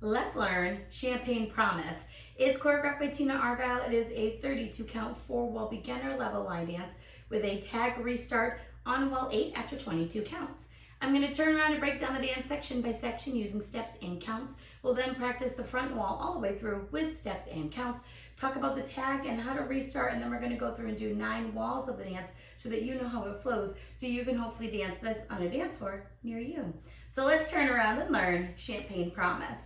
Let's learn Champagne Promise. It's choreographed by Tina Argyle. It is a 32 count 4-wall beginner level line dance with a tag restart on wall 8 after 22 counts. I'm going to turn around and break down the dance section by section using steps and counts. We'll then practice the front wall all the way through with steps and counts, talk about the tag and how to restart, and then we're going to go through and do 9 walls of the dance so that you know how it flows, so you can hopefully dance this on a dance floor near you. So let's turn around and learn Champagne Promise.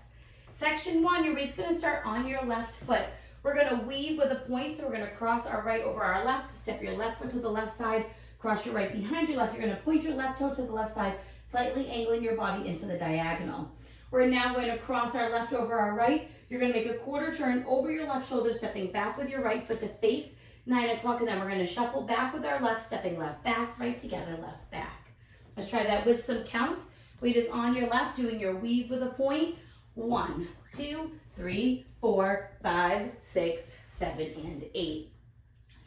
Section 1, your weight's going to start on your left foot. We're going to weave with a point, so we're going to cross our right over our left, step your left foot to the left side, cross your right behind your left. You're going to point your left toe to the left side, slightly angling your body into the diagonal. We're now going to cross our left over our right. You're going to make a quarter turn over your left shoulder, stepping back with your right foot to face 9 o'clock, and then we're going to shuffle back with our left, stepping left back, right together, left back. Let's try that with some counts. Weight is on your left, doing your weave with a point. 1, 2, 3, 4, 5, 6, 7, and 8.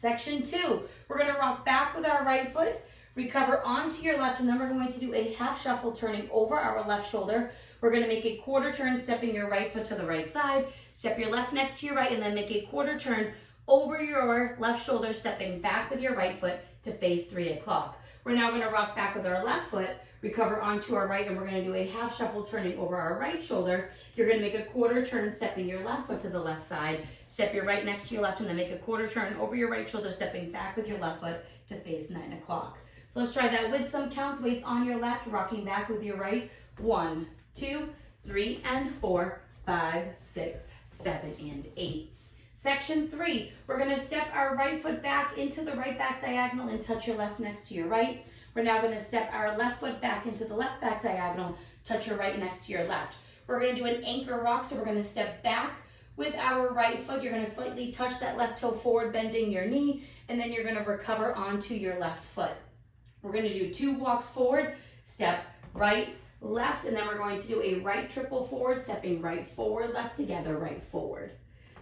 Section 2, we're going to rock back with our right foot, recover onto your left, and then we're going to do a half shuffle turning over our left shoulder. We're going to make a quarter turn, stepping your right foot to the right side, step your left next to your right, and then make a quarter turn over your left shoulder, stepping back with your right foot to face 3 o'clock. We're now going to rock back with our left foot, recover onto our right, and we're going to do a half shuffle turning over our right shoulder. You're going to make a quarter turn, stepping your left foot to the left side, step your right next to your left, and then make a quarter turn over your right shoulder, stepping back with your left foot to face 9 o'clock. So let's try that with some counts. Weights on your left, rocking back with your right. 1, 2, 3, and 4, 5, 6, 7, and 8. Section 3, we're going to step our right foot back into the right back diagonal and touch your left next to your right. We're now going to step our left foot back into the left back diagonal, touch your right next to your left. We're going to do an anchor rock, so we're going to step back with our right foot. You're going to slightly touch that left toe forward, bending your knee, and then you're going to recover onto your left foot. We're going to do 2 walks forward, step right, left, and then we're going to do a right triple forward, stepping right forward, left together, right forward.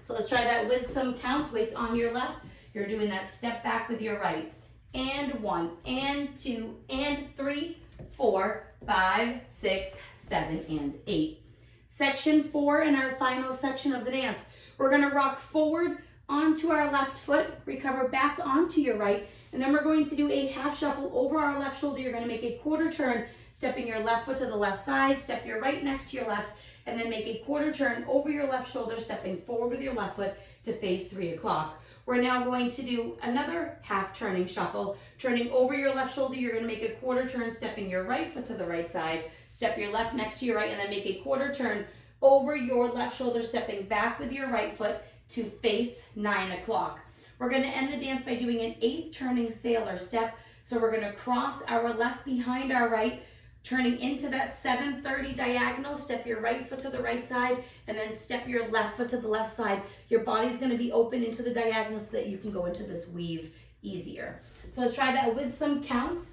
So let's try that with some counts. Weights on your left. You're doing that step back with your right. And 1, and 2, and 3, 4, 5, 6, 7, and 8. Section 4, in our final section of the dance, we're going to rock forward onto our left foot, recover back onto your right, and then we're going to do a half shuffle over our left shoulder. You're going to make a quarter turn, stepping your left foot to the left side, step your right next to your left, and then make a quarter turn over your left shoulder, stepping forward with your left foot to face 3 o'clock. We're now going to do another half turning shuffle. Turning over your left shoulder, you're going to make a quarter turn, stepping your right foot to the right side, step your left next to your right, and then make a quarter turn over your left shoulder, stepping back with your right foot to face 9 o'clock. We're going to end the dance by doing an 8th turning sailor step. So we're going to cross our left behind our right, turning into that 730 diagonal, step your right foot to the right side, and then step your left foot to the left side. Your body's going to be open into the diagonal so that you can go into this weave easier. So let's try that with some counts.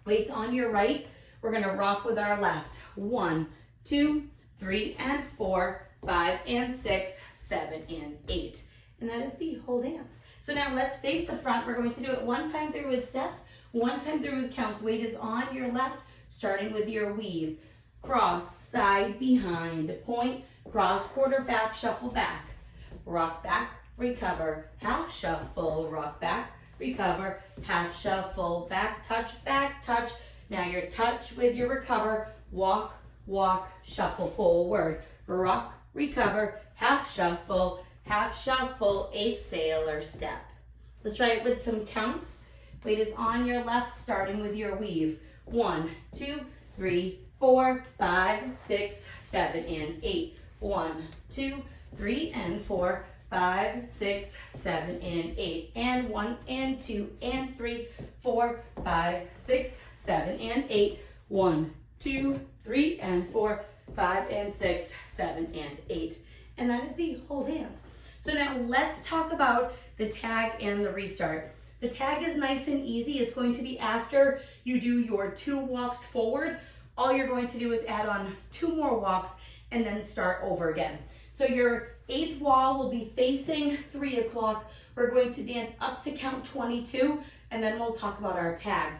Weights on your right. We're going to rock with our left. 1, 2, 3, and 4, 5, and 6, 7, and 8. And that is the whole dance. So now let's face the front. We're going to do it 1 time through with steps, 1 time through with counts. Weight is on your left, starting with your weave. Cross, side, behind, point, cross, quarter back, shuffle back. Rock back, recover, half shuffle, rock back, recover, half shuffle, back, touch. Now your touch with your recover, walk, walk, shuffle forward. Rock, recover, half shuffle, a sailor step. Let's try it with some counts. Weight is on your left, starting with your weave. 1, 2, 3, 4, 5, 6, 7, and 8. 1, 2, 3, and 4, 5, 6, 7, and 8. And 1, and 2, and 3, 4, 5, 6, 7, and 8. 1, 2, 3, and 4, 5, and 6, 7, and 8. And that is the whole dance. So now let's talk about the tag and the restart. The tag is nice and easy. It's going to be after you do your 2 walks forward. All you're going to do is add on 2 more walks and then start over again. So your 8th wall will be facing 3 o'clock. We're going to dance up to count 22, and then we'll talk about our tag.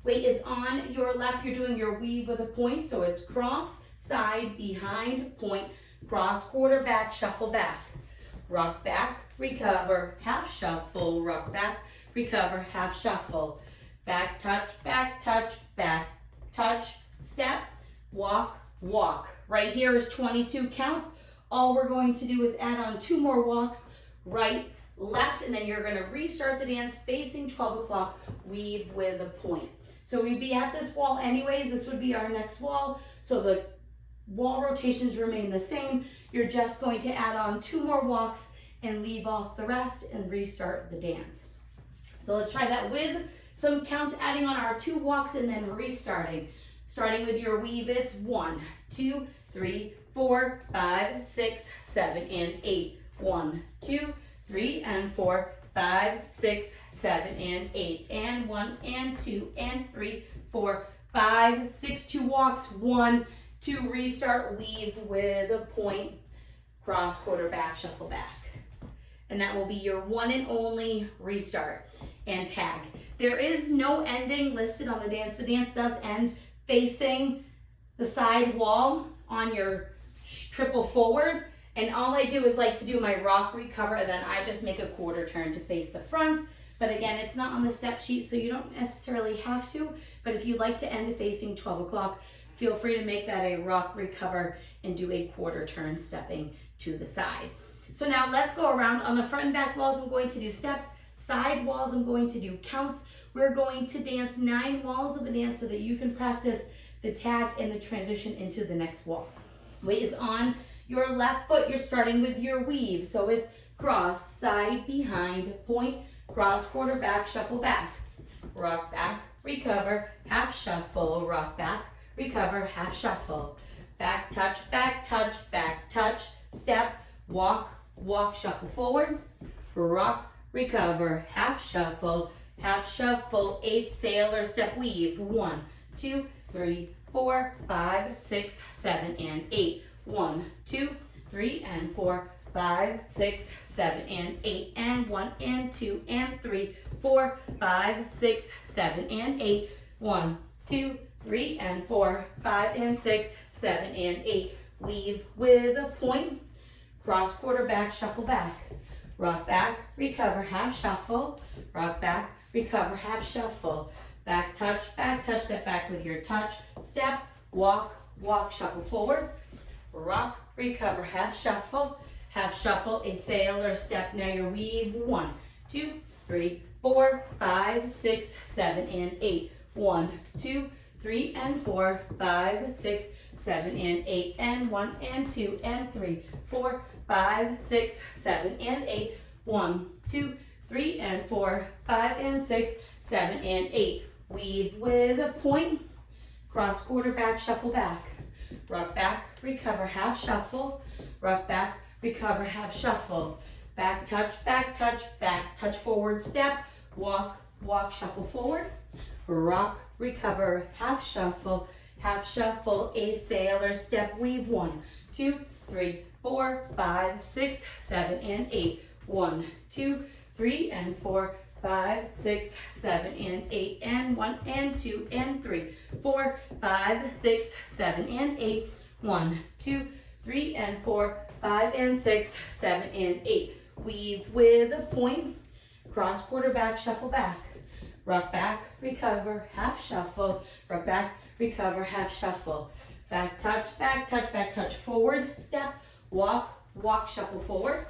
Weight is on your left. You're doing your weave with a point, so it's cross, side, behind, point, cross, quarter, back, shuffle back. Rock back, recover, half shuffle, rock back, recover, half shuffle. Back touch, back touch, step, walk, walk. Right here is 22 counts. All we're going to do is add on 2 more walks, right, left, and then you're gonna restart the dance facing 12 o'clock, weave with a point. So we'd be at this wall anyways. This would be our next wall. So the wall rotations remain the same. You're just going to add on 2 more walks and leave off the rest and restart the dance. So let's try that with some counts, adding on our 2 walks and then restarting. Starting with your weave, it's 1, 2, 3, 4, 5, 6, 7, and 8. 1, 2, 3, and 4, 5, 6, 7, and 8. And 1, and 2, and 3, 4, 5, 6, 2 walks, 1, 2, restart, weave with a point, cross, quarter, back, shuffle back. And that will be your one and only restart and tag. There is no ending listed on the dance. The dance does end facing the side wall on your triple forward. And all I do is like to do my rock, recover, and then I just make a quarter turn to face the front. But again, it's not on the step sheet, so you don't necessarily have to. But if you like to end facing 12 o'clock, feel free to make that a rock, recover, and do a quarter turn stepping to the side. So now let's go around. On the front and back walls, I'm going to do steps. Side walls, I'm going to do counts. We're going to dance 9 walls of the dance so that you can practice the tag and the transition into the next wall. Weight is on your left foot. You're starting with your weave. So it's cross, side, behind, point, cross, quarter, back, shuffle back. Rock back, recover, half shuffle, rock back, recover, half shuffle. Back touch, step, walk, walk, shuffle forward, rock, recover, half shuffle, 8th sailor step weave. 1, 2, 3, 4, 5, 6, 7, and 8. 1, 2, 3, and 4, 5, 6, 7, and 8. And 1, and 2, and 3, 4, 5, 6, 7, and 8. 1, 2, 3, and 4, 5, and 6, 7, and 8. Weave with a point, cross, quarter, back, shuffle back. Rock back, recover, half shuffle. Rock back, recover, half shuffle. Back touch, step back with your touch. Step, walk, walk, shuffle forward. Rock, recover, half shuffle, a sailor step. Now your weave. 1, 2, 3, 4, 5, 6, 7, and 8. 1, 2, 3, and 4, 5, 6, 7, and 8. And 1, and 2, and 3, 4, 5, 6, 7, and 8. 1, 2, 3, and 4, 5, and 6, 7, and 8. Weave with a point, cross, quarter, back, shuffle back. Rock back, recover, half shuffle. Rock back, recover, half shuffle. Back touch, forward step. Walk, walk, shuffle forward. Rock, recover, half shuffle, a sailor step weave. 1, 2, 3, 4, 5, 6, 7, and 8. 1, 2, 3, and 4, 5, 6, 7, and 8. And 1, and 2, and 3, 4, 5, 6, 7, and 8. 1, 2, 3, and 4, 5, and 6, 7, and 8. Weave with a point, cross, quarter, back, shuffle back. Rock back, recover, half shuffle. Rock back, recover, half shuffle. Back touch, forward step. Walk, walk, shuffle forward.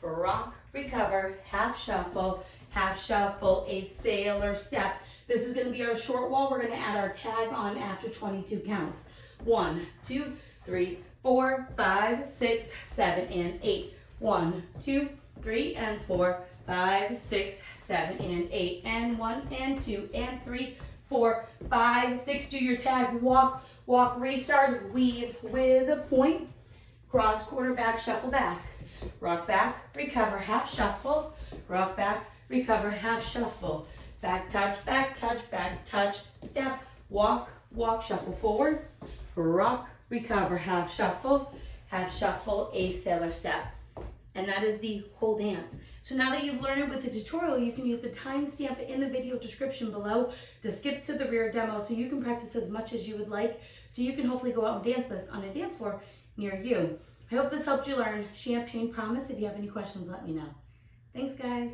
Rock, recover, half shuffle, 8th sailor step. This is going to be our short wall. We're going to add our tag on after 22 counts. 1, 2, 3, 4, 5, 6, 7, and 8. 1, 2, 3, and 4, 5, 6, 7, and 8. And 1, and 2, and 3, 4, 5, 6. Do your tag, walk, walk, restart, weave with a point, cross, quarter, back, shuffle back. Rock back, recover, half shuffle. Rock back, recover, half shuffle. Back touch, step, walk, walk, shuffle forward. Rock, recover, half shuffle, a sailor step. And that is the whole dance. So now that you've learned it with the tutorial, you can use the timestamp in the video description below to skip to the rear demo so you can practice as much as you would like, so you can hopefully go out and dance this on a dance floor near you. I hope this helped you learn Champagne Promise. If you have any questions, let me know. Thanks, guys.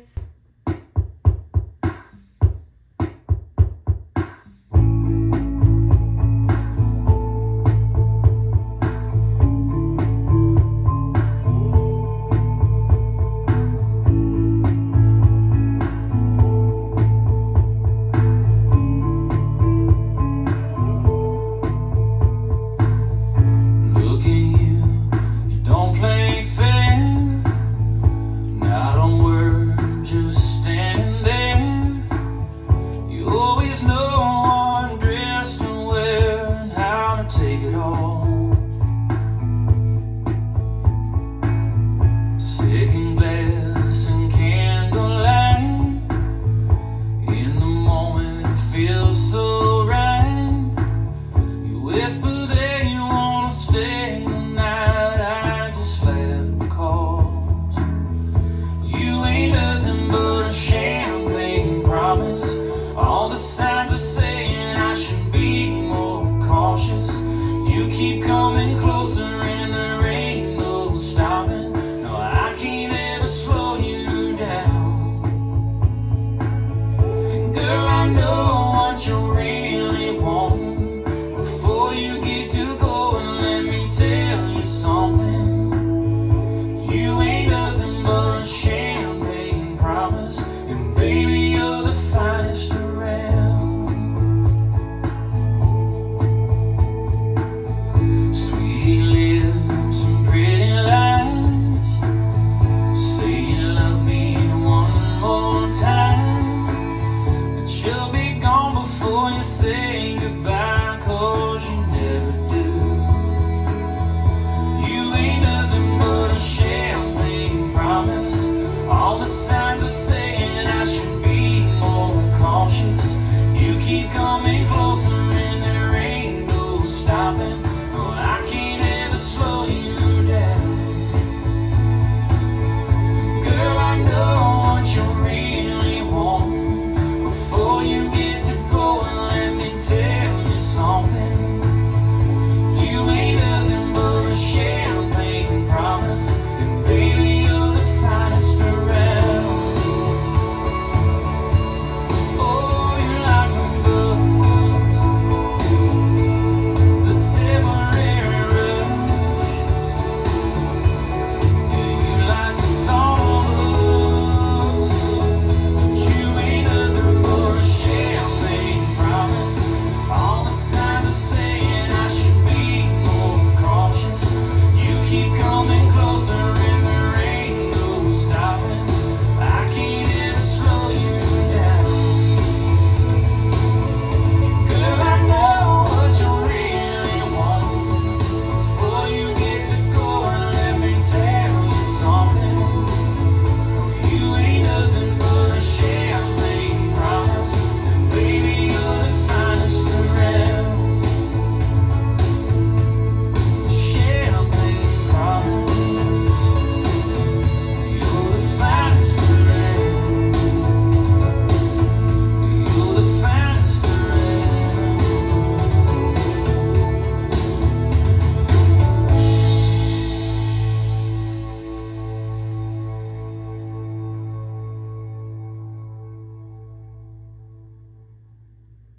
Second glass and candlelight. In the moment it feels so right. You whisper that you wanna stay the night. I just laugh because you ain't nothing but a champagne promise. All the signs are saying I should be more cautious. You keep coming closer